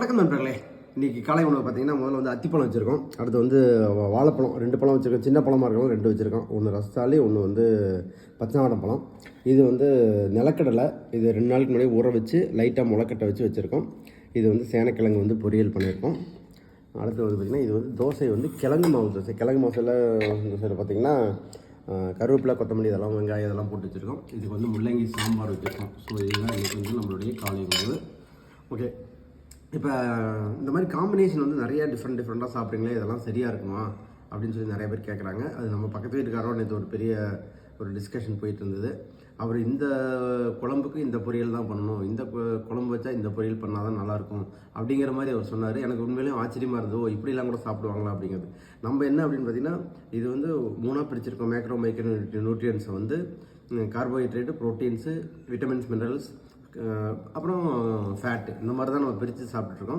வணக்கம் நண்பர்களே. இன்றைக்கி காலை உணவு பார்த்தீங்கன்னா முதல்ல வந்து அத்திப்பழம் வச்சுருக்கோம். அடுத்து வந்து வாழைப்பழம் 2 பழம் வச்சுருக்கோம். சின்ன பழமாக இருக்கணும் 2 வச்சுருக்கோம். ஒன்று ரஸ்தாளி, ஒன்று வந்து பச்சைநாடம் பழம். இது வந்து நிலக்கடலை. இது 2 நாளுக்கு முன்னாடி ஊற வச்சு லைட்டாக முளைக்கட்டை வச்சு வச்சுருக்கோம். இது வந்து சேனக்கிழங்கு வந்து பொரியல் பண்ணியிருக்கோம். அடுத்து வந்து பார்த்திங்கன்னா இது வந்து தோசை வந்து கிழங்கு மாவு தோசை. கிழங்கு மாசில் தோசையில் பார்த்திங்கன்னா கருவேப்பிலை, கொத்தமல்லி, இதெல்லாம் வெங்காயம் இதெல்லாம் போட்டு வச்சுருக்கோம். இதுக்கு வந்து முள்ளங்கி சாம்பார் வச்சுருக்கோம். ஸோ இதுதான் இன்றைக்கி வந்து நம்மளுடைய காலை உணவு. ஓகே, இப்போ இந்த மாதிரி காம்பினேஷன் வந்து நிறையா டிஃப்ரெண்ட்டாக சாப்பிட்றீங்களே, இதெல்லாம் சரியாக இருக்குமா அப்படின்னு சொல்லி நிறைய பேர் கேட்குறாங்க. அது நம்ம பக்கத்து வீட்டுக்காரோ நேற்று ஒரு பெரிய டிஸ்கஷன் போயிட்டு இருந்தது. அவர் இந்த குழம்புக்கு இந்த பொரியல் தான் பண்ணணும், இந்த குழம்பு வச்சா இந்த பொரியல் பண்ணால் தான் நல்லாயிருக்கும் அப்படிங்கிற மாதிரி அவர் சொன்னார். எனக்கு உண்மையிலேயும் ஆச்சரியமாக இருந்தது. இப்படிலாம் கூட சாப்பிடுவாங்களா அப்படிங்கிறது. நம்ம என்ன அப்படின்னு பார்த்தீங்கன்னா, இது வந்து 3ஆக பிரிச்சிருக்கோம். மேக்ரோ மைக்ரோ நியூட்ரியன்ஸை வந்து கார்போஹைட்ரேட்டு, ப்ரோட்டீன்ஸு, விட்டமின்ஸ், மினரல்ஸ், அப்புறம் ஃபேட்டு, இந்த மாதிரி தான் நம்ம பிரித்து சாப்பிட்ருக்கோம்.